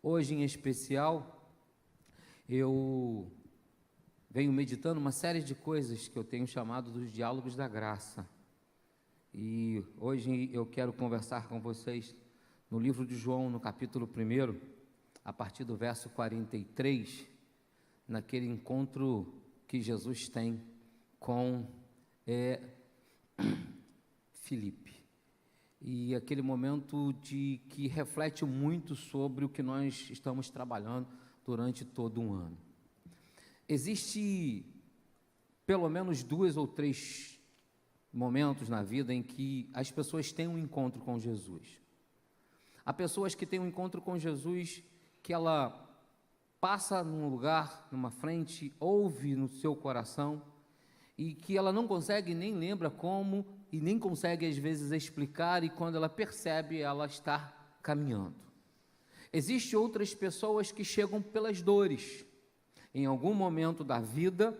Hoje, em especial, eu venho meditando uma série de coisas que eu tenho chamado dos diálogos da graça. E hoje eu quero conversar com vocês no livro de João, no capítulo 1, a partir do verso 43, naquele encontro que Jesus tem com Filipe. E aquele momento que reflete muito sobre o que nós estamos trabalhando durante todo um ano. Existe pelo menos 2 ou 3 momentos na vida em que as pessoas têm um encontro com Jesus. Há pessoas que têm um encontro com Jesus que ela passa num lugar, numa frente, ouve no seu coração e que ela não consegue nem lembra como e nem consegue às vezes explicar, e quando ela percebe, ela está caminhando. Existem outras pessoas que chegam pelas dores. Em algum momento da vida,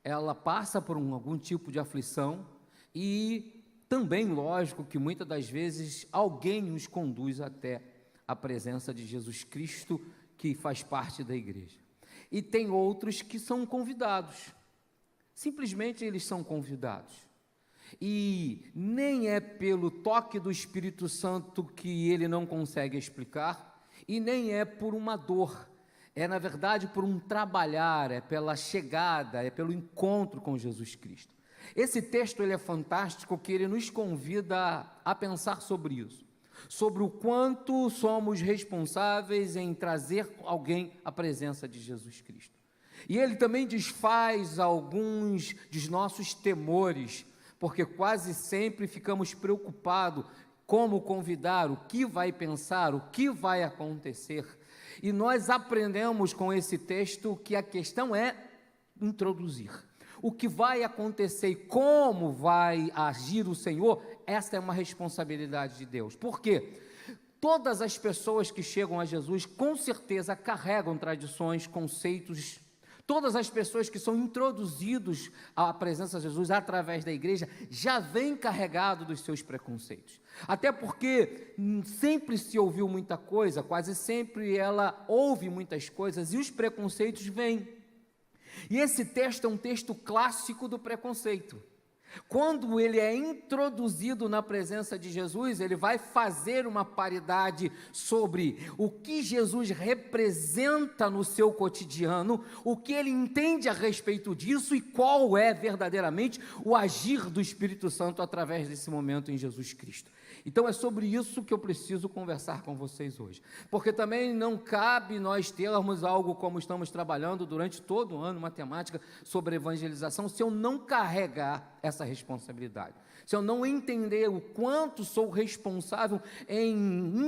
ela passa por algum tipo de aflição e também, lógico, que muitas das vezes alguém os conduz até a presença de Jesus Cristo, que faz parte da igreja. E tem outros que são convidados. Simplesmente eles são convidados. E nem é pelo toque do Espírito Santo que ele não consegue explicar, e nem é por uma dor, é na verdade por um trabalhar, é pela chegada, é pelo encontro com Jesus Cristo. Esse texto ele é fantástico, que ele nos convida a pensar sobre isso, sobre o quanto somos responsáveis em trazer alguém à presença de Jesus Cristo. E ele também desfaz alguns dos nossos temores, porque quase sempre ficamos preocupados como convidar, o que vai pensar, o que vai acontecer. E nós aprendemos com esse texto que a questão é introduzir. O que vai acontecer e como vai agir o Senhor, essa é uma responsabilidade de Deus. Por quê? Todas as pessoas que chegam a Jesus, com certeza, carregam tradições, conceitos. Todas as pessoas que são introduzidos à presença de Jesus através da igreja, já vêm carregados dos seus preconceitos. Até porque sempre se ouviu muita coisa, quase sempre ela ouve muitas coisas e os preconceitos vêm. E esse texto é um texto clássico do preconceito. Quando ele é introduzido na presença de Jesus, ele vai fazer uma paridade sobre o que Jesus representa no seu cotidiano, o que ele entende a respeito disso e qual é verdadeiramente o agir do Espírito Santo através desse momento em Jesus Cristo. Então é sobre isso que eu preciso conversar com vocês hoje, porque também não cabe nós termos algo como estamos trabalhando durante todo o ano, uma temática sobre evangelização, se eu não carregar essa responsabilidade, se eu não entender o quanto sou responsável em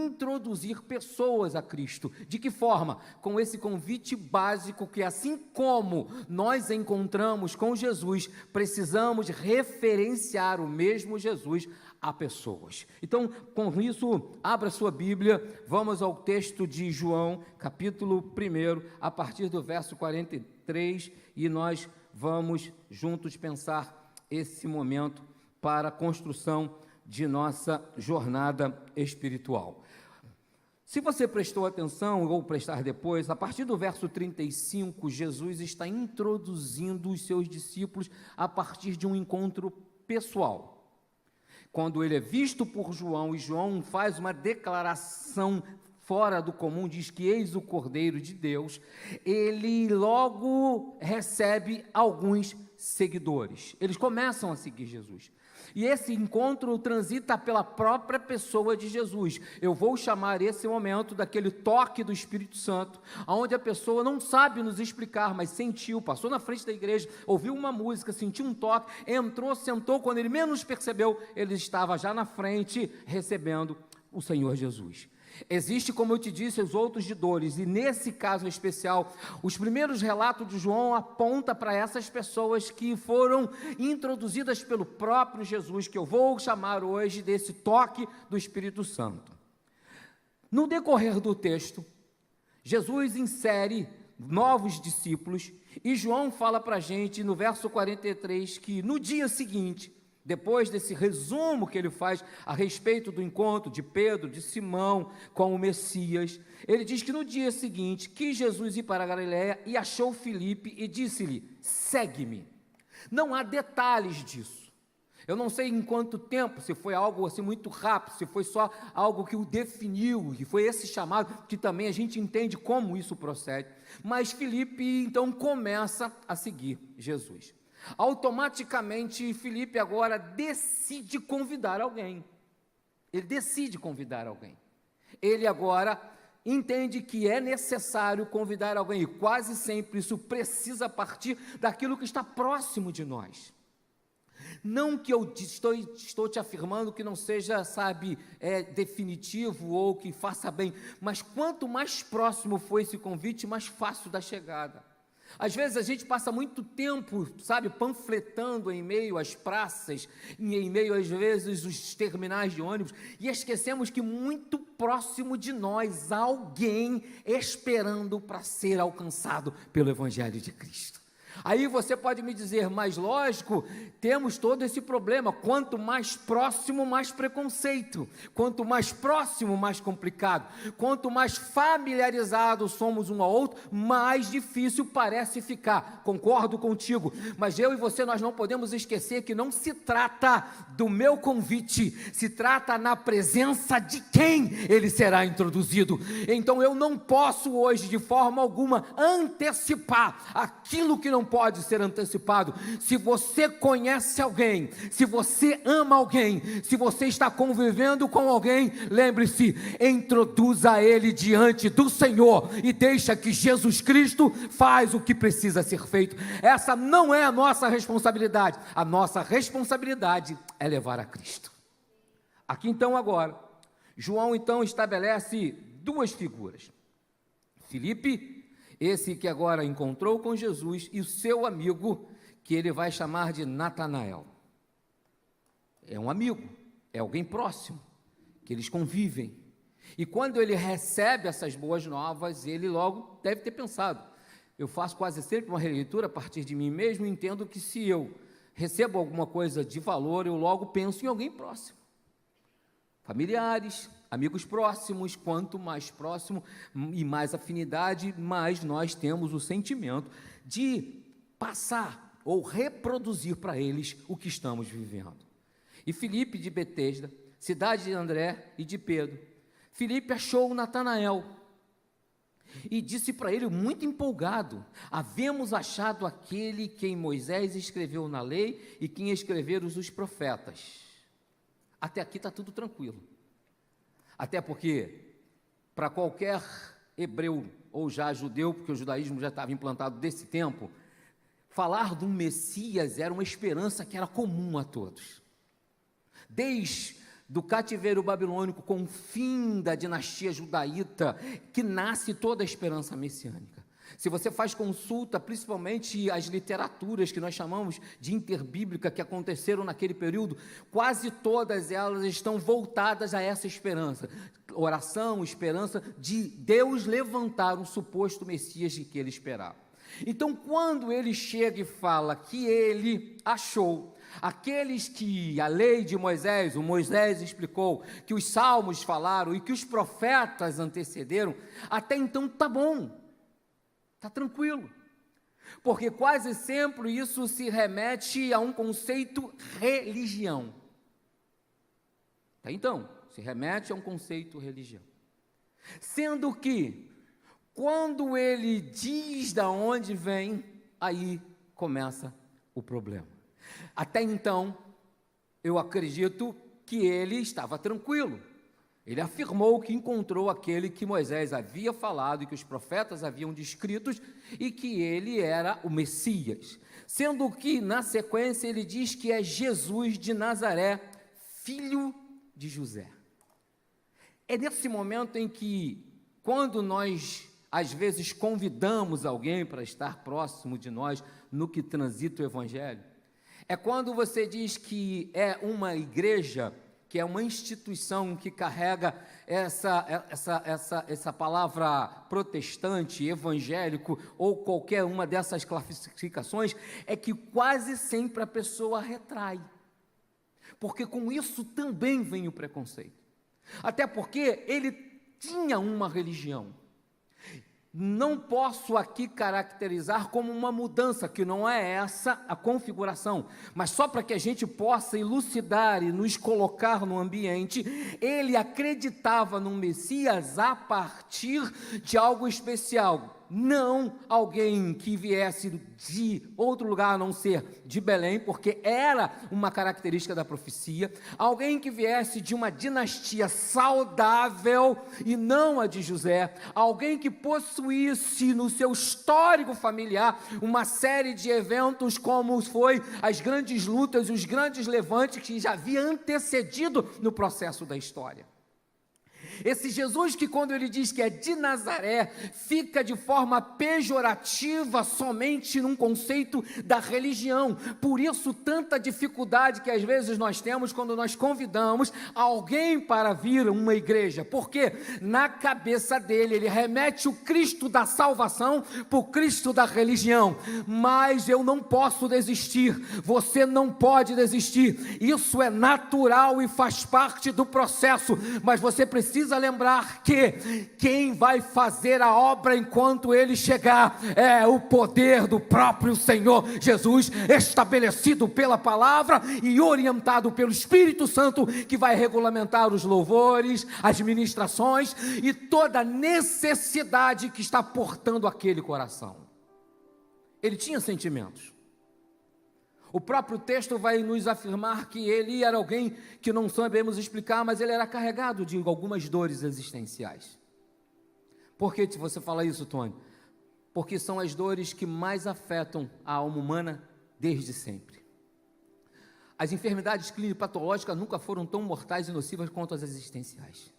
introduzir pessoas a Cristo. De que forma? Com esse convite básico que, assim como nós encontramos com Jesus, precisamos referenciar o mesmo Jesus a pessoas. Então, com isso, abra sua Bíblia, vamos ao texto de João, capítulo 1, a partir do verso 43, e nós vamos juntos pensar esse momento para a construção de nossa jornada espiritual. Se você prestou atenção, ou prestar depois, a partir do verso 35, Jesus está introduzindo os seus discípulos a partir de um encontro pessoal. Quando ele é visto por João, e João faz uma declaração fora do comum, diz que eis o Cordeiro de Deus, ele logo recebe alguns seguidores. Eles começam a seguir Jesus. E esse encontro transita pela própria pessoa de Jesus. Eu vou chamar esse momento daquele toque do Espírito Santo, onde a pessoa não sabe nos explicar, mas sentiu, passou na frente da igreja, ouviu uma música, sentiu um toque, entrou, sentou, quando ele menos percebeu, ele estava já na frente, recebendo o Senhor Jesus. Existe, como eu te disse, os outros de dores, e nesse caso especial, os primeiros relatos de João apontam para essas pessoas que foram introduzidas pelo próprio Jesus, que eu vou chamar hoje desse toque do Espírito Santo. No decorrer do texto, Jesus insere novos discípulos, e João fala para a gente no verso 43 que no dia seguinte, Depois desse resumo que ele faz a respeito do encontro de Pedro, de Simão com o Messias, ele diz que no dia seguinte, quis Jesus ir para a Galiléia e achou Filipe e disse-lhe: segue-me. Não há detalhes disso. Eu não sei em quanto tempo, se foi algo assim muito rápido, se foi só algo que o definiu, e foi esse chamado que também a gente entende como isso procede. Mas Filipe então começa a seguir Jesus. Automaticamente, Filipe agora decide convidar alguém. Ele decide convidar alguém. Ele agora entende que é necessário convidar alguém, e quase sempre isso precisa partir daquilo que está próximo de nós. Não que eu estou te afirmando que não seja, definitivo ou que faça bem, mas quanto mais próximo for esse convite, mais fácil da chegada. Às vezes a gente passa muito tempo, panfletando em meio às praças, em meio às vezes os terminais de ônibus, e esquecemos que muito próximo de nós há alguém esperando para ser alcançado pelo Evangelho de Cristo. Aí você pode me dizer, mas lógico, temos todo esse problema, quanto mais próximo, mais preconceito, quanto mais próximo, mais complicado, quanto mais familiarizados somos um ao outro, mais difícil parece ficar, concordo contigo, mas eu e você, nós não podemos esquecer que não se trata do meu convite, se trata na presença de quem ele será introduzido. Então eu não posso hoje, de forma alguma, antecipar aquilo que não pode ser antecipado. Se você conhece alguém, se você ama alguém, se você está convivendo com alguém, lembre-se, introduza ele diante do Senhor e deixa que Jesus Cristo faz o que precisa ser feito. Essa não é a nossa responsabilidade. A nossa responsabilidade é levar a Cristo. Aqui então agora, João então estabelece duas figuras. Filipe, esse que agora encontrou com Jesus, e o seu amigo, que ele vai chamar de Natanael. É um amigo, é alguém próximo, que eles convivem. E quando ele recebe essas boas novas, ele logo deve ter pensado, eu faço quase sempre uma releitura a partir de mim mesmo, e entendo que se eu recebo alguma coisa de valor, eu logo penso em alguém próximo. Familiares, amigos próximos, quanto mais próximo e mais afinidade, mais nós temos o sentimento de passar ou reproduzir para eles o que estamos vivendo. E Filipe de Betesda, cidade de André e de Pedro, Filipe achou Natanael e disse para ele, muito empolgado: havemos achado aquele quem Moisés escreveu na lei e quem escreveram os profetas. Até aqui está tudo tranquilo. Até porque, para qualquer hebreu ou já judeu, porque o judaísmo já estava implantado desse tempo, falar de um Messias era uma esperança que era comum a todos. Desde do cativeiro babilônico, com o fim da dinastia judaíta, que nasce toda a esperança messiânica. Se você faz consulta, principalmente as literaturas que nós chamamos de interbíblica, que aconteceram naquele período, quase todas elas estão voltadas a essa esperança, oração, esperança de Deus levantar um suposto Messias de que ele esperava. Então, quando ele chega e fala que ele achou aqueles que a lei de Moisés, o Moisés explicou, que os salmos falaram e que os profetas antecederam, até então está bom. Está tranquilo, porque quase sempre isso se remete a um conceito religião. Então, se remete a um conceito religião. Sendo que, quando ele diz de onde vem, aí começa o problema. Até então, eu acredito que ele estava tranquilo. Ele afirmou que encontrou aquele que Moisés havia falado e que os profetas haviam descrito e que ele era o Messias. Sendo que, na sequência, ele diz que é Jesus de Nazaré, filho de José. É nesse momento em que, quando nós, às vezes, convidamos alguém para estar próximo de nós no que transita o Evangelho, é quando você diz que é uma igreja, que é uma instituição que carrega essa palavra protestante, evangélico, ou qualquer uma dessas classificações, é que quase sempre a pessoa retrai. porque com isso também vem o preconceito. Até porque ele tinha uma religião. Não posso aqui caracterizar como uma mudança, que não é essa a configuração, mas só para que a gente possa elucidar e nos colocar no ambiente, ele acreditava no Messias a partir de algo especial. Não alguém que viesse de outro lugar a não ser de Belém, porque era uma característica da profecia, alguém que viesse de uma dinastia saudável e não a de José, alguém que possuísse no seu histórico familiar uma série de eventos como foi as grandes lutas e os grandes levantes que já havia antecedido no processo da história. Esse Jesus que, quando ele diz que é de Nazaré, fica de forma pejorativa somente num conceito da religião. Por isso, tanta dificuldade que às vezes nós temos quando nós convidamos alguém para vir a uma igreja, porque na cabeça dele, ele remete o Cristo da salvação para o Cristo da religião. Mas eu não posso desistir, você não pode desistir, isso é natural e faz parte do processo, mas você precisa lembrar que quem vai fazer a obra enquanto ele chegar é o poder do próprio Senhor Jesus, estabelecido pela palavra e orientado pelo Espírito Santo, que vai regulamentar os louvores, as ministrações e toda a necessidade que está portando aquele coração. Ele tinha sentimentos. O próprio texto vai nos afirmar que ele era alguém que não sabemos explicar, mas ele era carregado de algumas dores existenciais. Por que você fala isso, Tony? Porque são as dores que mais afetam a alma humana desde sempre. As enfermidades clínico-patológicas nunca foram tão mortais e nocivas quanto as existenciais.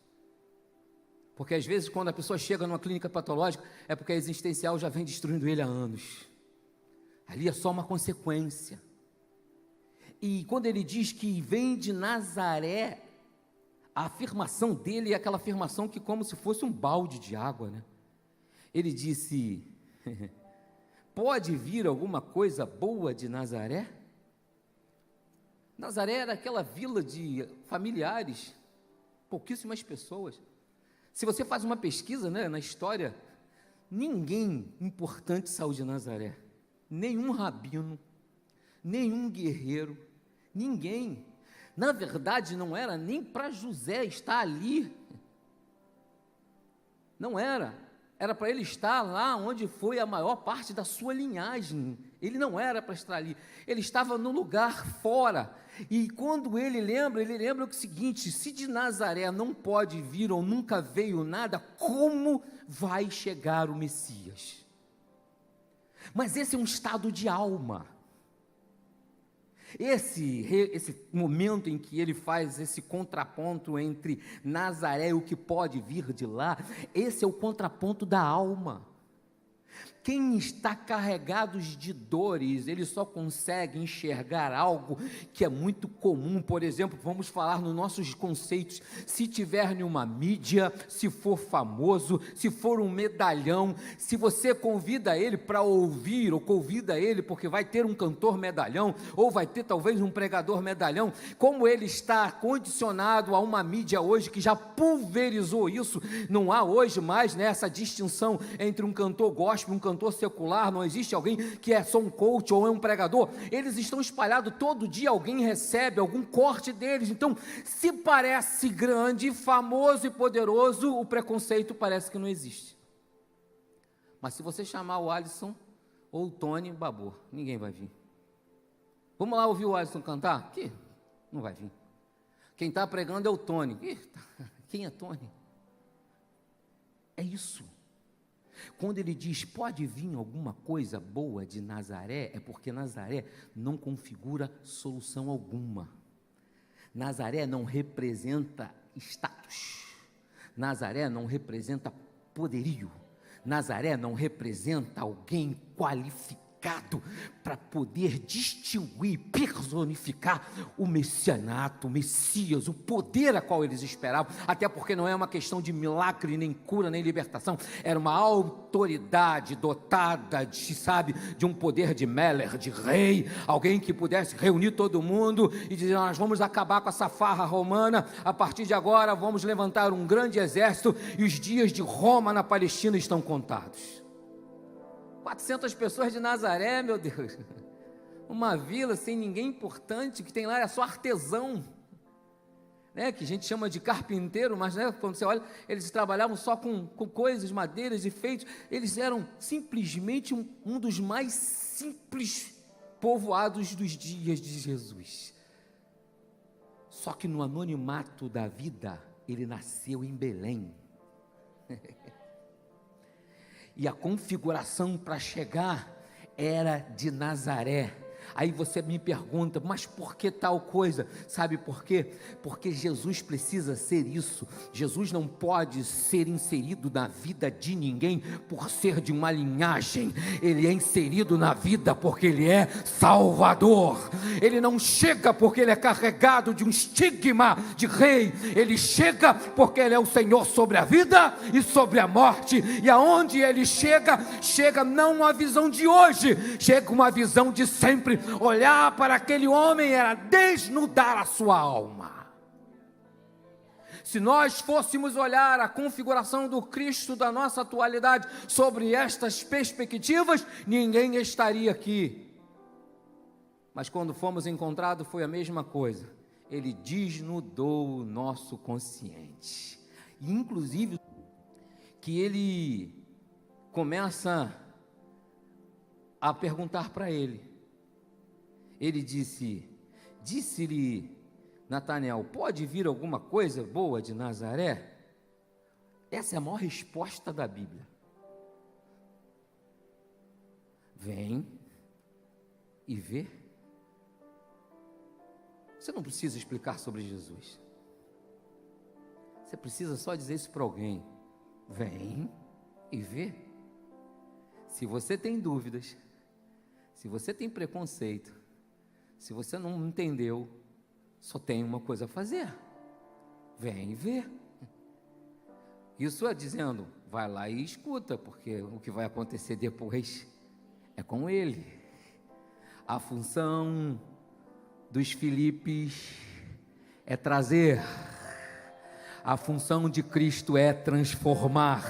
Porque às vezes quando a pessoa chega numa clínica patológica, é porque a existencial já vem destruindo ele há anos. Ali é só uma consequência. E quando ele diz que vem de Nazaré, a afirmação dele é aquela afirmação que como se fosse um balde de água, né? Ele disse, pode vir alguma coisa boa de Nazaré? Nazaré era aquela vila de familiares, pouquíssimas pessoas. Se você faz uma pesquisa, né, na história, ninguém importante saiu de Nazaré, nenhum rabino, nenhum guerreiro, ninguém. Na verdade, não era nem para José estar ali. Não era. Era para ele estar lá onde foi a maior parte da sua linhagem. Ele não era para estar ali. Ele estava no lugar fora. E quando ele lembra o seguinte: se de Nazaré não pode vir ou nunca veio nada, como vai chegar o Messias? Mas esse é um estado de alma. Esse momento em que ele faz esse contraponto entre Nazaré e o que pode vir de lá, esse é o contraponto da alma. Quem está carregado de dores, ele só consegue enxergar algo que é muito comum. Por exemplo, vamos falar nos nossos conceitos: se tiver numa mídia, se for famoso, se for um medalhão, se você convida ele para ouvir, ou convida ele porque vai ter um cantor medalhão, ou vai ter talvez um pregador medalhão, como ele está condicionado a uma mídia hoje que já pulverizou isso, não há hoje mais, né, essa distinção entre um cantor gospel e um cantor secular, não existe alguém que é só um coach ou é um pregador, eles estão espalhados todo dia, alguém recebe algum corte deles. Então, se parece grande, famoso e poderoso, o preconceito parece que não existe. Mas se você chamar o Alisson ou o Tony, babou, ninguém vai vir. Vamos lá ouvir o Alisson cantar? Que não vai vir. Quem está pregando é o Tony. Quem é Tony? É isso. Quando ele diz, pode vir alguma coisa boa de Nazaré, é porque Nazaré não configura solução alguma. Nazaré não representa status. Nazaré não representa poderio. Nazaré não representa alguém qualificado carregado para poder distinguir, personificar o messianato, o Messias, o poder a qual eles esperavam, até porque não é uma questão de milagre, nem cura, nem libertação, era uma autoridade dotada de um poder de Meller, de rei, alguém que pudesse reunir todo mundo e dizer: nós vamos acabar com essa farra romana, a partir de agora vamos levantar um grande exército e os dias de Roma na Palestina estão contados. 400 pessoas de Nazaré, meu Deus, uma vila sem ninguém importante, que tem lá é só artesão, né, que a gente chama de carpinteiro, mas, né, quando você olha, eles trabalhavam só com coisas, madeiras, efeitos, eles eram simplesmente um dos mais simples povoados dos dias de Jesus. Só que no anonimato da vida, ele nasceu em Belém. E a configuração para chegar era de Nazaré. Aí você me pergunta: mas por que tal coisa? Sabe por quê? Porque Jesus precisa ser isso. Jesus não pode ser inserido na vida de ninguém por ser de uma linhagem. Ele é inserido na vida porque ele é Salvador. Ele não chega porque ele é carregado de um estigma de rei. Ele chega porque ele é o Senhor sobre a vida e sobre a morte. E aonde ele chega, chega não uma visão de hoje, chega uma visão de sempre. Olhar para aquele homem era desnudar a sua alma. Se nós fôssemos olhar a configuração do Cristo da nossa atualidade sobre estas perspectivas, ninguém estaria aqui. Mas quando fomos encontrados foi a mesma coisa. Ele desnudou o nosso consciente. E inclusive que ele começa a perguntar para ele. Ele disse-lhe Natanael: pode vir alguma coisa boa de Nazaré? Essa é a maior resposta da Bíblia. Vem e vê. Você não precisa explicar sobre Jesus. Você precisa só dizer isso para alguém. Vem e vê. Se você tem dúvidas, se você tem preconceito, se você não entendeu, só tem uma coisa a fazer: vem e vê. Isso é dizendo, vai lá e escuta, porque o que vai acontecer depois é com ele. A função dos Filipes é trazer, a função de Cristo é transformar.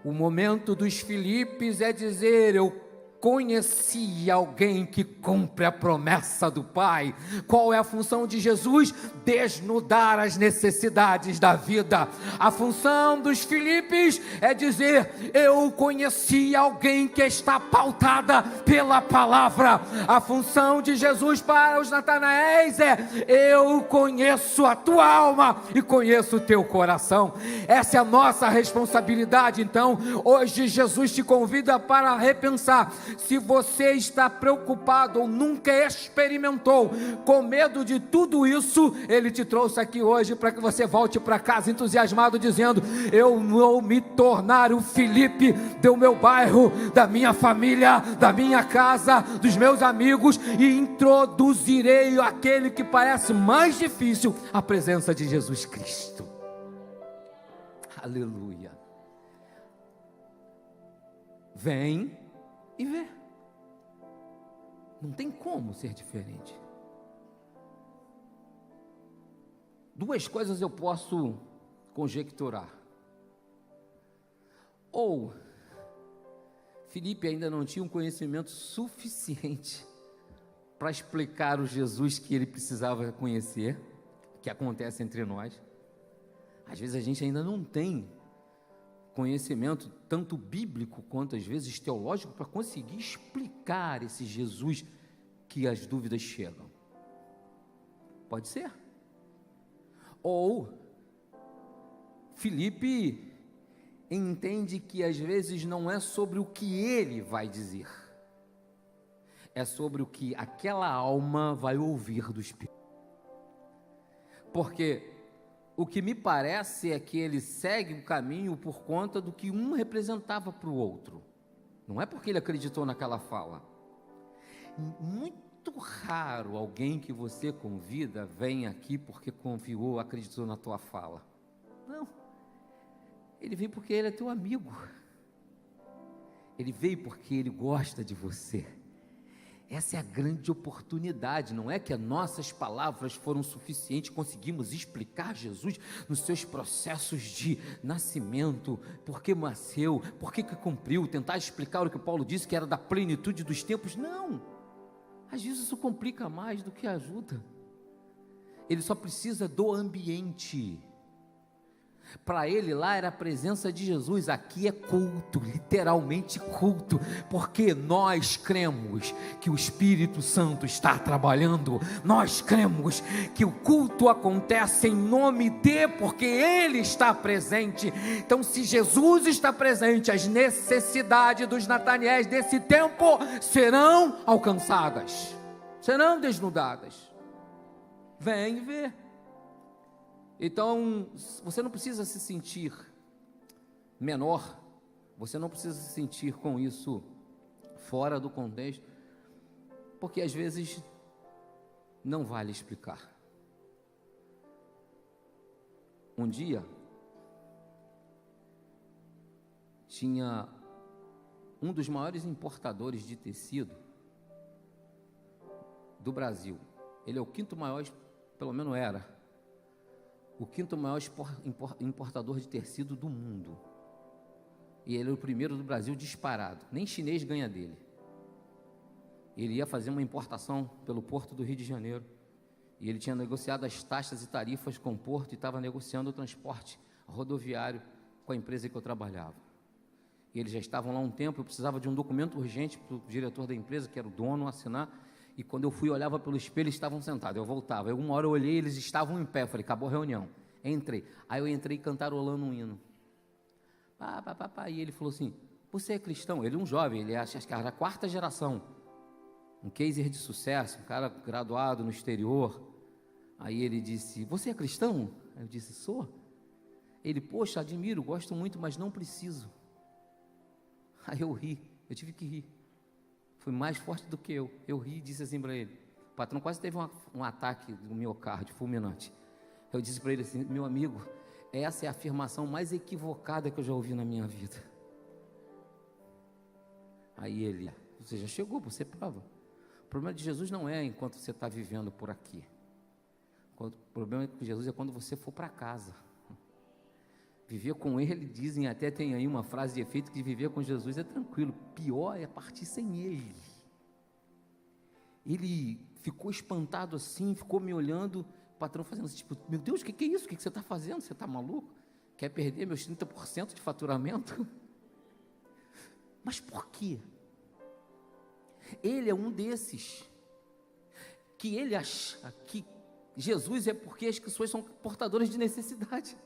O momento dos Filipes é dizer: eu conheci alguém que cumpre a promessa do Pai. Qual é a função de Jesus? Desnudar as necessidades da vida. A função dos Filipes é dizer: eu conheci alguém que está pautada pela palavra. A função de Jesus para os Natanaéis é: eu conheço a tua alma e conheço o teu coração. Essa é a nossa responsabilidade. Então, hoje Jesus te convida para repensar. Se você está preocupado ou nunca experimentou com medo de tudo isso, Ele te trouxe aqui hoje para que você volte para casa entusiasmado, dizendo: eu vou me tornar o Filipe do meu bairro, da minha família, da minha casa, dos meus amigos, e introduzirei aquele que parece mais difícil, a presença de Jesus Cristo. Aleluia. Vem e vê. Não tem como ser diferente. Duas coisas eu posso conjecturar. Ou Filipe ainda não tinha um conhecimento suficiente para explicar o Jesus que ele precisava conhecer, que acontece entre nós. Às vezes a gente ainda não tem conhecimento tanto bíblico quanto às vezes teológico para conseguir explicar esse Jesus que as dúvidas chegam. Pode ser. Ou Filipe entende que às vezes não é sobre o que ele vai dizer, é sobre o que aquela alma vai ouvir do Espírito. Porque o que me parece é que ele segue o caminho por conta do que um representava para o outro. Não é porque ele acreditou naquela fala. Muito raro alguém que você convida vem aqui porque confiou, acreditou na tua fala. Não. Ele veio porque ele é teu amigo. Ele veio porque ele gosta de você. Essa é a grande oportunidade. Não é que as nossas palavras foram suficientes, conseguimos explicar Jesus nos seus processos de nascimento, por que nasceu, por que cumpriu, tentar explicar o que Paulo disse que era da plenitude dos tempos. Não, às vezes isso complica mais do que ajuda. Ele só precisa do ambiente. Para ele lá era a presença de Jesus, aqui é culto, literalmente culto, porque nós cremos que o Espírito Santo está trabalhando, nós cremos que o culto acontece em nome de, porque Ele está presente. Então, se Jesus está presente, as necessidades dos Nataniéis desse tempo serão alcançadas, serão desnudadas. Vem ver. Então, você não precisa se sentir menor, você não precisa se sentir com isso fora do contexto, porque às vezes não vale explicar. Um dia, tinha um dos maiores importadores de tecido do Brasil, ele é o quinto maior, pelo menos era, o quinto maior importador de tecido do mundo, e ele é o primeiro do Brasil disparado, nem chinês ganha dele. Ele ia fazer uma importação pelo Porto do Rio de Janeiro, e ele tinha negociado as taxas e tarifas com o Porto, e estava negociando o transporte rodoviário com a empresa que eu trabalhava, e eles já estavam lá há um tempo. Eu precisava de um documento urgente para o diretor da empresa, que era o dono, assinar. E quando eu fui, olhava pelo espelho, eles estavam sentados, eu voltava, aí uma hora eu olhei, eles estavam em pé, eu falei, acabou a reunião, entrei, aí eu entrei cantarolando um hino, e ele falou assim, você é cristão? Ele é um jovem, ele acho que era a quarta geração, um caser de sucesso, um cara graduado no exterior. Aí ele disse, você é cristão? Aí eu disse, sou. Ele, poxa, admiro, gosto muito, mas não preciso. Aí eu ri, eu tive que rir. Foi mais forte do que eu ri e disse assim para ele, o patrão quase teve um ataque do miocárdio fulminante. Eu disse para ele assim, meu amigo, essa é a afirmação mais equivocada que eu já ouvi na minha vida. Aí ele, você já chegou, você prova. O problema de Jesus não é enquanto você está vivendo por aqui. O problema de Jesus é quando você for para casa. Viver com Ele, dizem, até tem aí uma frase de efeito, que viver com Jesus é tranquilo, pior é partir sem Ele. Ele ficou espantado assim, ficou me olhando, o patrão fazendo assim, tipo, meu Deus, o que é isso? O que você está fazendo? Você está maluco? Quer perder meus 30% de faturamento? Mas por quê? Ele é um desses, que ele acha que Jesus é porque as pessoas são portadoras de necessidade.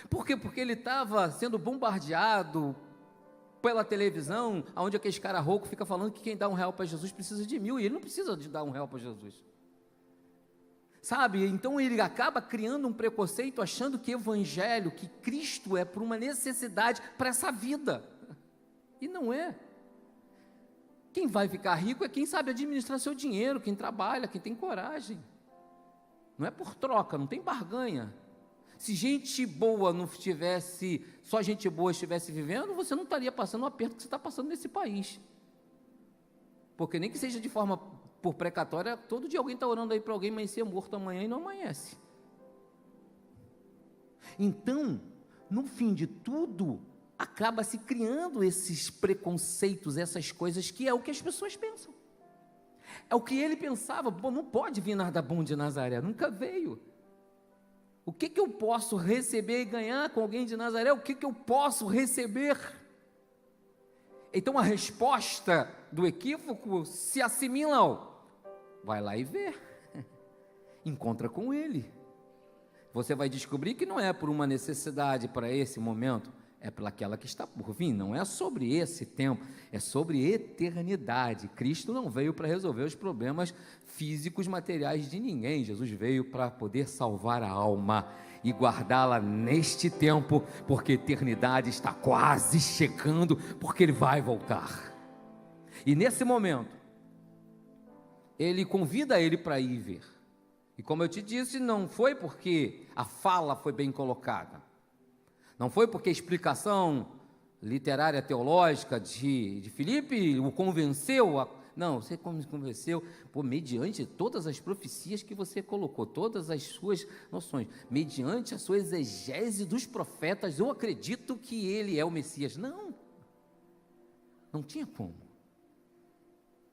Por quê? Porque ele estava sendo bombardeado pela televisão, onde aquele cara rouco fica falando que quem dá R$1 para Jesus precisa de 1000, e ele não precisa de dar R$1 para Jesus. Sabe? Então ele acaba criando um preconceito, achando que evangelho, que Cristo é por uma necessidade para essa vida. E não é. Quem vai ficar rico é quem sabe administrar seu dinheiro, quem trabalha, quem tem coragem. Não é por troca, não tem barganha. Se gente boa não estivesse, só gente boa estivesse vivendo, você não estaria passando o aperto que você está passando nesse país. Porque nem que seja de forma por precatória, todo dia alguém está orando aí para alguém amanhecer morto amanhã e não amanhece. Então, no fim de tudo, acaba se criando esses preconceitos, essas coisas, que é o que as pessoas pensam. É o que ele pensava, não pode vir nada bom de Nazaré, nunca veio. O que eu posso receber e ganhar com alguém de Nazaré? O que eu posso receber? Então a resposta do equívoco se assimila ao, vai lá e vê, encontra com ele. Você vai descobrir que não é por uma necessidade para esse momento, é pelaquela que está por vir, não é sobre esse tempo, é sobre eternidade. Cristo não veio para resolver os problemas físicos, materiais de ninguém. Jesus veio para poder salvar a alma e guardá-la neste tempo, porque a eternidade está quase chegando, porque Ele vai voltar. E nesse momento, Ele convida ele para ir ver. E como eu te disse, não foi porque a fala foi bem colocada, não foi porque a explicação literária, teológica de Filipe o convenceu, não, você convenceu, mediante todas as profecias que você colocou, todas as suas noções, mediante a sua exegese dos profetas, eu acredito que ele é o Messias. Não tinha como.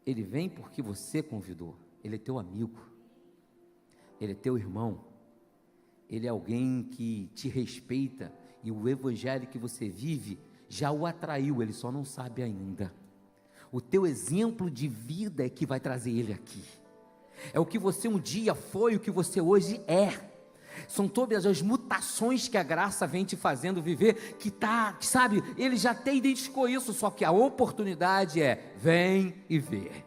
Ele vem porque você convidou, ele é teu amigo, ele é teu irmão, ele é alguém que te respeita, e o evangelho que você vive já o atraiu, ele só não sabe ainda. O teu exemplo de vida é que vai trazer ele aqui, é o que você um dia foi, o que você hoje é, são todas as mutações que a graça vem te fazendo viver, sabe, ele já até identificou isso, só que a oportunidade é, vem e vê,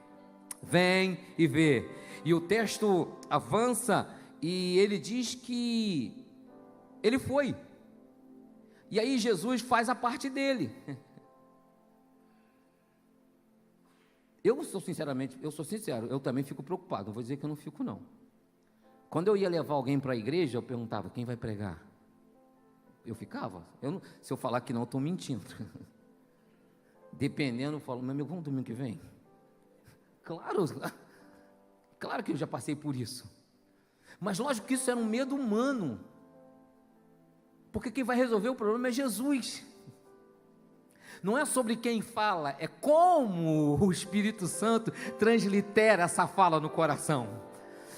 e o texto avança, e ele diz que ele foi, e aí Jesus faz a parte dele. Eu sou sincero, eu também fico preocupado, não vou dizer que eu não fico não. Quando eu ia levar alguém para a igreja, eu perguntava, quem vai pregar? Eu ficava, se eu falar que não, eu estou mentindo. Dependendo, eu falo, meu amigo, vamos domingo que vem? Claro que eu já passei por isso. Mas lógico que isso era um medo humano. Porque quem vai resolver o problema é Jesus. Não é sobre quem fala, é como o Espírito Santo translitera essa fala no coração.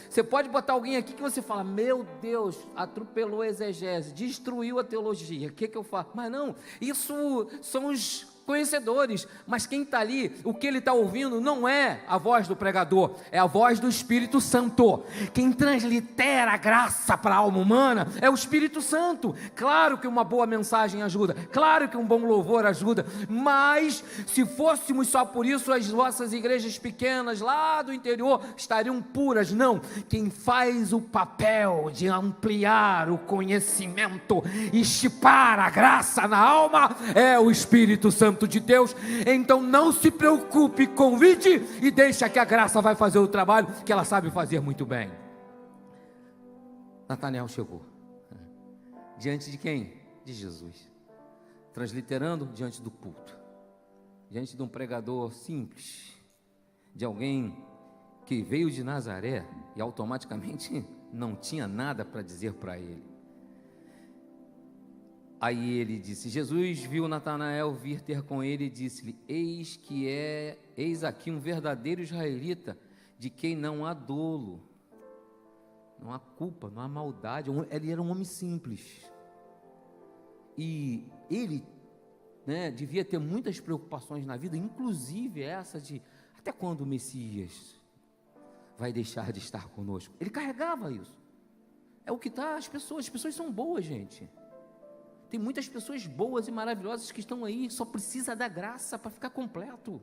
Você pode botar alguém aqui que você fala, meu Deus, atropelou a exegese, destruiu a teologia, o que eu faço? Mas não, isso são os conhecedores, mas quem está ali, o que ele está ouvindo não é a voz do pregador, é a voz do Espírito Santo. Quem translitera a graça para a alma humana é o Espírito Santo. Claro que uma boa mensagem ajuda, claro que um bom louvor ajuda, mas se fôssemos só por isso, as nossas igrejas pequenas lá do interior estariam puras. Não, quem faz o papel de ampliar o conhecimento e chipar a graça na alma é o Espírito Santo de Deus. Então não se preocupe, convide e deixa que a graça vai fazer o trabalho que ela sabe fazer muito bem. Natanael chegou diante de quem? De Jesus, transliterando diante do culto, diante de um pregador simples, de alguém que veio de Nazaré e automaticamente não tinha nada para dizer para ele. Aí ele disse, Jesus viu Natanael vir ter com ele e disse-lhe, eis aqui um verdadeiro israelita, de quem não há dolo, não há culpa, não há maldade. Ele era um homem simples, e ele devia ter muitas preocupações na vida, inclusive essa de, até quando o Messias vai deixar de estar conosco? Ele carregava isso, é o que está, as pessoas são boas, gente. Tem muitas pessoas boas e maravilhosas que estão aí, só precisa da graça para ficar completo,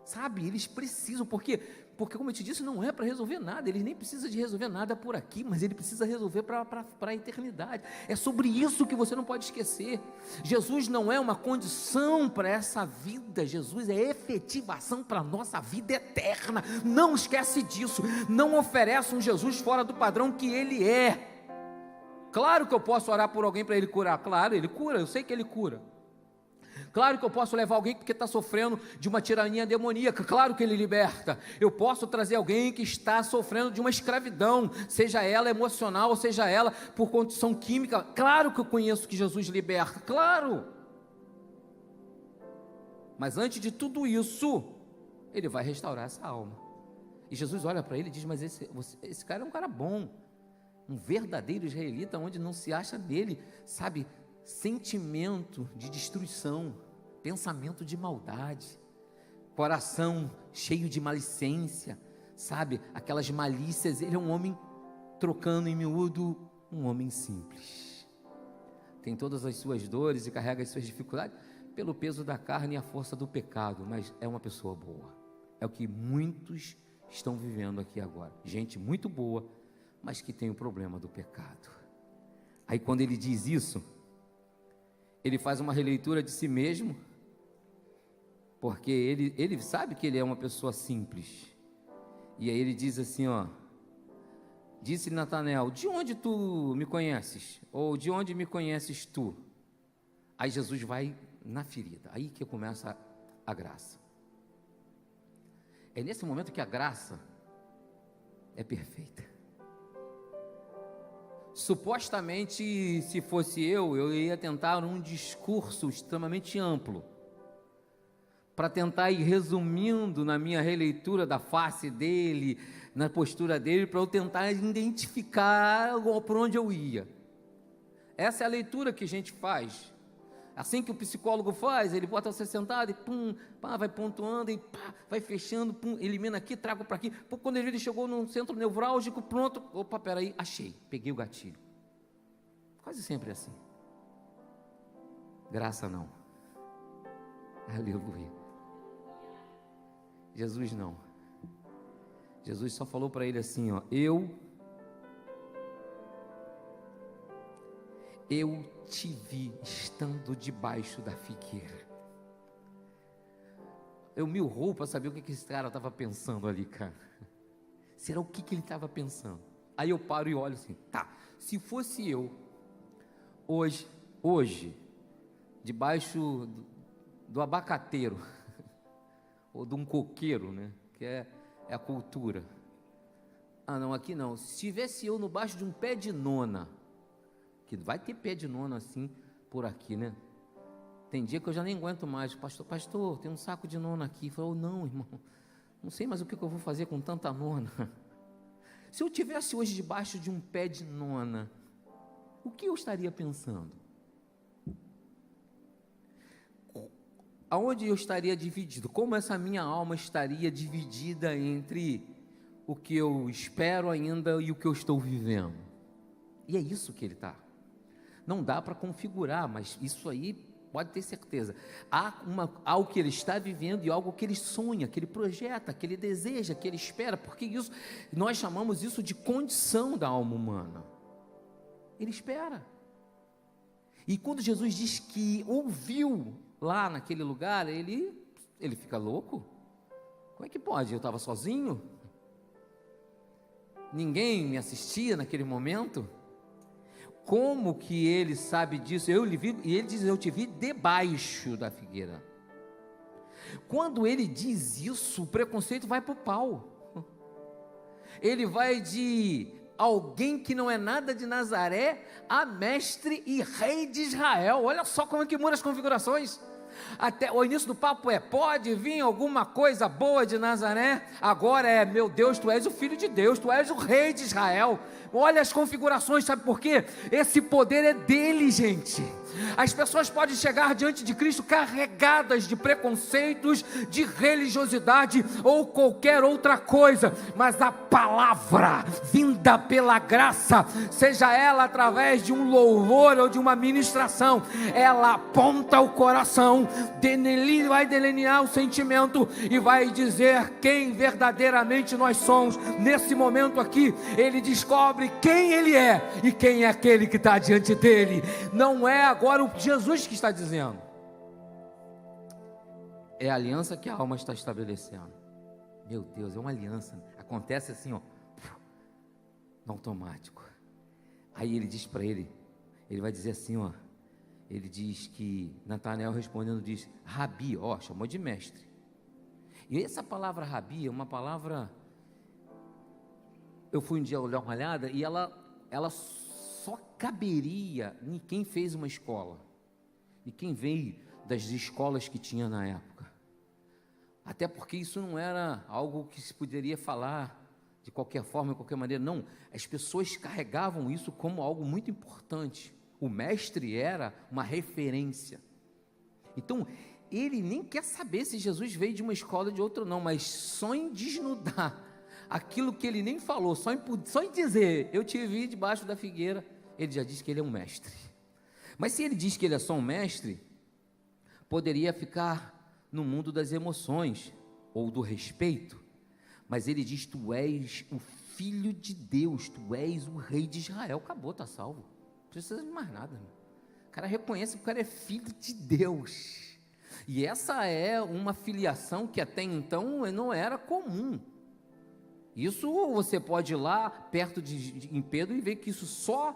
sabe? Eles precisam, porque como eu te disse, não é para resolver nada, ele nem precisa de resolver nada por aqui, mas ele precisa resolver para a eternidade. É sobre isso que você não pode esquecer. Jesus não é uma condição para essa vida, Jesus é efetivação para a nossa vida eterna. Não esquece disso, não oferece um Jesus fora do padrão que ele é. Claro que eu posso orar por alguém para ele curar, claro, ele cura, eu sei que ele cura. Claro que eu posso levar alguém porque está sofrendo de uma tirania demoníaca, claro que ele liberta. Eu posso trazer alguém que está sofrendo de uma escravidão, seja ela emocional, ou seja ela por condição química, claro que eu conheço que Jesus liberta, claro. Mas antes de tudo isso, ele vai restaurar essa alma. E Jesus olha para ele e diz, mas esse cara é um cara bom, um verdadeiro israelita, onde não se acha nele, sabe, sentimento de destruição, pensamento de maldade, coração cheio de malicência, sabe, aquelas malícias. Ele é um homem, trocando em miúdo, um homem simples. tem todas as suas dores e carrega as suas dificuldades pelo peso da carne e a força do pecado, mas é uma pessoa boa. É o que muitos estão vivendo aqui agora. Gente muito boa, mas que tem o problema do pecado. Aí quando ele diz isso, ele faz uma releitura de si mesmo, porque ele sabe que ele é uma pessoa simples. E aí ele diz assim, ó: disse Natanael, de onde tu me conheces? Ou de onde me conheces tu? Aí Jesus vai na ferida, aí que começa a graça. É nesse momento que a graça é perfeita. Supostamente, se fosse eu ia tentar um discurso extremamente amplo, para tentar ir resumindo na minha releitura da face dele, na postura dele, para eu tentar identificar por onde eu ia. Essa é a leitura que a gente faz. Assim que o psicólogo faz, ele bota você sentado e pum, pá, vai pontuando e pá, vai fechando, pum, elimina aqui, trago para aqui. Pô, quando ele chegou num centro nevrálgico, pronto, opa, peraí, achei, peguei o gatilho. Quase sempre assim. Graça não. Aleluia. Jesus não. Jesus só falou para ele assim, ó: eu te vi estando debaixo da figueira. Eu me urrou para saber o que esse cara estava pensando ali, cara. Será o que ele estava pensando? Aí eu paro e olho assim, tá, se fosse eu, hoje, debaixo do abacateiro, ou de um coqueiro, né, que é a cultura. Ah não, aqui não, se tivesse eu no baixo de um pé de nona, que vai ter pé de nona assim, por aqui, né? Tem dia que eu já nem aguento mais. Pastor, tem um saco de nona aqui. Falou, não, irmão, não sei mais o que eu vou fazer com tanta nona. Se eu tivesse hoje debaixo de um pé de nona, o que eu estaria pensando? Aonde eu estaria dividido? Como essa minha alma estaria dividida entre o que eu espero ainda e o que eu estou vivendo? E é isso que ele está. Não dá para configurar, mas isso aí pode ter certeza. Há algo que ele está vivendo e algo que ele sonha, que ele projeta, que ele deseja, que ele espera, porque isso, nós chamamos isso de condição da alma humana. Ele espera. E quando Jesus diz que ouviu lá naquele lugar, ele fica louco. Como é que pode? Eu estava sozinho? Ninguém me assistia naquele momento? Como que ele sabe disso? E ele diz, eu te vi debaixo da figueira. Quando ele diz isso, o preconceito vai para o pau. Ele vai de alguém que não é nada de Nazaré a mestre e rei de Israel. Olha só como é que muda as configurações. Até o início do papo pode vir alguma coisa boa de Nazaré, agora meu Deus, tu és o Filho de Deus, tu és o Rei de Israel. Olha as configurações, sabe por quê? Esse poder é dele, gente. As pessoas podem chegar diante de Cristo carregadas de preconceitos, de religiosidade ou qualquer outra coisa, mas a palavra vinda pela graça, seja ela através de um louvor ou de uma ministração, ela aponta o coração, vai delinear o sentimento e vai dizer quem verdadeiramente nós somos. Nesse momento aqui, ele descobre quem ele é e quem é aquele que está diante dele. Não é agora o Jesus que está dizendo, é a aliança que a alma está estabelecendo. Meu Deus, é uma aliança, acontece assim, ó, no automático. Aí ele diz para ele vai dizer assim, ó, ele diz que Natanael respondendo diz, Rabi, ó, chamou de mestre. E essa palavra Rabi é uma palavra, eu fui um dia olhar uma olhada e ela só caberia em quem fez uma escola, e quem veio das escolas que tinha na época, até porque isso não era algo que se poderia falar de qualquer forma, de qualquer maneira, não, as pessoas carregavam isso como algo muito importante, o mestre era uma referência. Então, ele nem quer saber se Jesus veio de uma escola ou de outra não, mas só em desnudar aquilo que ele nem falou, só em dizer, eu te vi debaixo da figueira, ele já disse que ele é um mestre. Mas se ele diz que ele é só um mestre, poderia ficar no mundo das emoções ou do respeito, mas ele diz: tu és o Filho de Deus, tu és o Rei de Israel. Acabou, está salvo, não precisa de mais nada. O cara reconhece que o cara é filho de Deus, e essa é uma filiação que até então não era comum. Isso você pode ir lá perto em Pedro e ver que isso só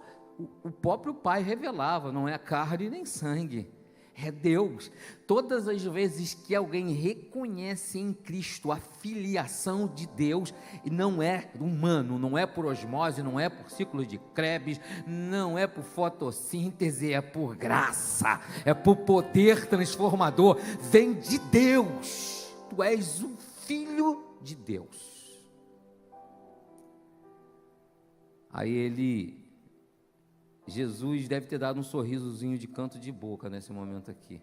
o próprio Pai revelava, não é carne nem sangue, é Deus. Todas as vezes que alguém reconhece em Cristo a filiação de Deus, e não é humano, não é por osmose, não é por ciclo de Krebs, não é por fotossíntese, é por graça, é por poder transformador, vem de Deus. Tu és o Filho de Deus. Aí Jesus deve ter dado um sorrisozinho de canto de boca nesse momento aqui.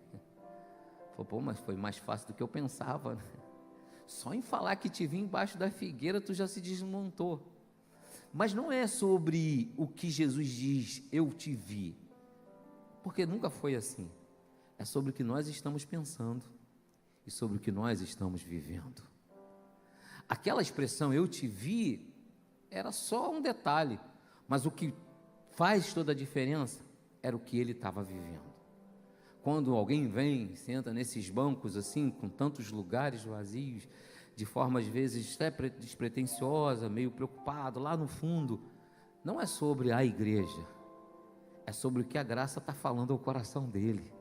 Falou: pô, mas foi mais fácil do que eu pensava, né? Só em falar que te vi embaixo da figueira, tu já se desmontou. Mas não é sobre o que Jesus diz, eu te vi, porque nunca foi assim. É sobre o que nós estamos pensando e sobre o que nós estamos vivendo. Aquela expressão, eu te vi, era só um detalhe, mas o que faz toda a diferença era o que ele estava vivendo. Quando alguém vem, senta nesses bancos assim, com tantos lugares vazios, de forma às vezes até despretensiosa, meio preocupado, lá no fundo, não é sobre a igreja, é sobre o que a graça está falando ao coração dele,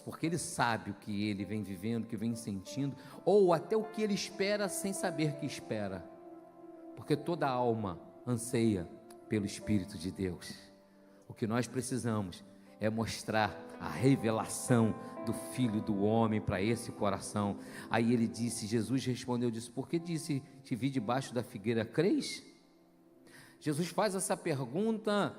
porque ele sabe o que ele vem vivendo, o que vem sentindo, ou até o que ele espera sem saber que espera, porque toda alma anseia pelo Espírito de Deus. O que nós precisamos é mostrar a revelação do Filho do Homem para esse coração. Aí ele disse, Jesus respondeu, disse: por que disse, te vi debaixo da figueira, crês? Jesus faz essa pergunta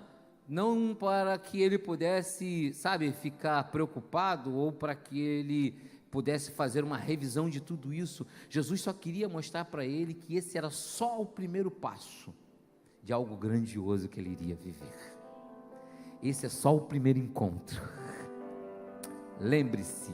não para que ele pudesse, ficar preocupado, ou para que ele pudesse fazer uma revisão de tudo isso. Jesus só queria mostrar para ele que esse era só o primeiro passo de algo grandioso que ele iria viver. Esse é só o primeiro encontro. Lembre-se,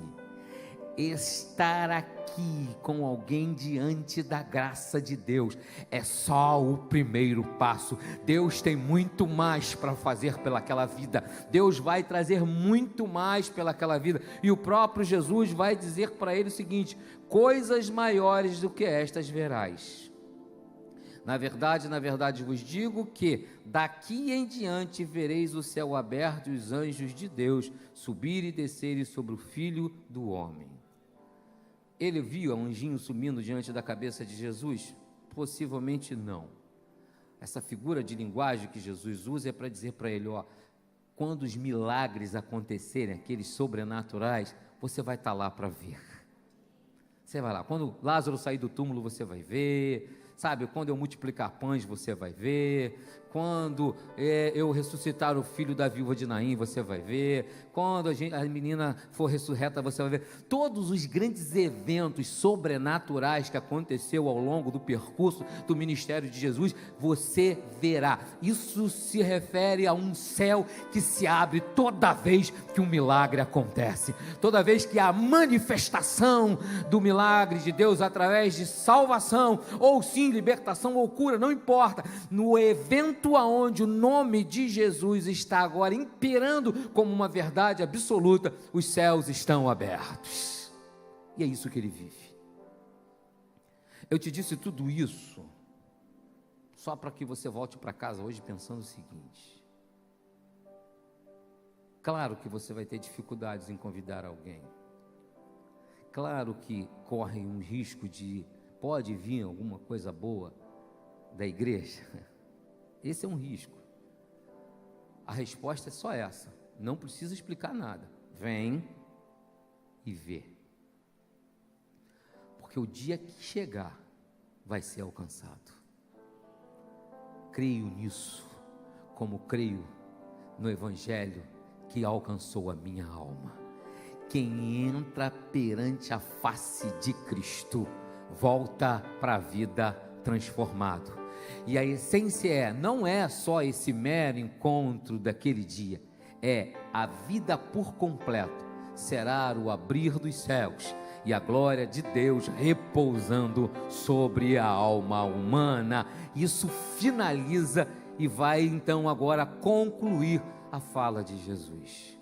estar aqui com alguém diante da graça de Deus é só o primeiro passo. Deus tem muito mais para fazer pelaquela vida. Deus vai trazer muito mais pelaquela vida. E o próprio Jesus vai dizer para ele o seguinte: coisas maiores do que estas verás. Na verdade vos digo que daqui em diante vereis o céu aberto e os anjos de Deus subirem e descerem sobre o Filho do Homem. Ele viu um anjinho subindo diante da cabeça de Jesus? Possivelmente não. Essa figura de linguagem que Jesus usa é para dizer para ele: quando os milagres acontecerem, aqueles sobrenaturais, você vai estar lá para ver. Você vai lá, quando Lázaro sair do túmulo, você vai ver. Quando eu multiplicar pães, você vai ver. Quando eu ressuscitar o filho da viúva de Naim, você vai ver. Quando a menina for ressurreta, você vai ver. Todos os grandes eventos sobrenaturais que aconteceu ao longo do percurso do ministério de Jesus, você verá. Isso se refere a um céu que se abre toda vez que um milagre acontece. Toda vez que a manifestação do milagre de Deus através de salvação, ou sim libertação ou cura, não importa, no evento aonde o nome de Jesus está agora imperando como uma verdade absoluta, os céus estão abertos, e é isso que ele vive. Eu te disse tudo isso só para que você volte para casa hoje pensando o seguinte: claro que você vai ter dificuldades em convidar alguém, claro que corre um risco de pode vir alguma coisa boa da igreja. Esse é um risco. A resposta é só essa: não precisa explicar nada, vem e vê, porque o dia que chegar vai ser alcançado. Creio nisso, como creio no Evangelho que alcançou a minha alma. Quem entra perante a face de Cristo volta para a vida transformado. E a essência não é só esse mero encontro daquele dia, é a vida por completo, será o abrir dos céus e a glória de Deus repousando sobre a alma humana. Isso finaliza e vai então agora concluir a fala de Jesus.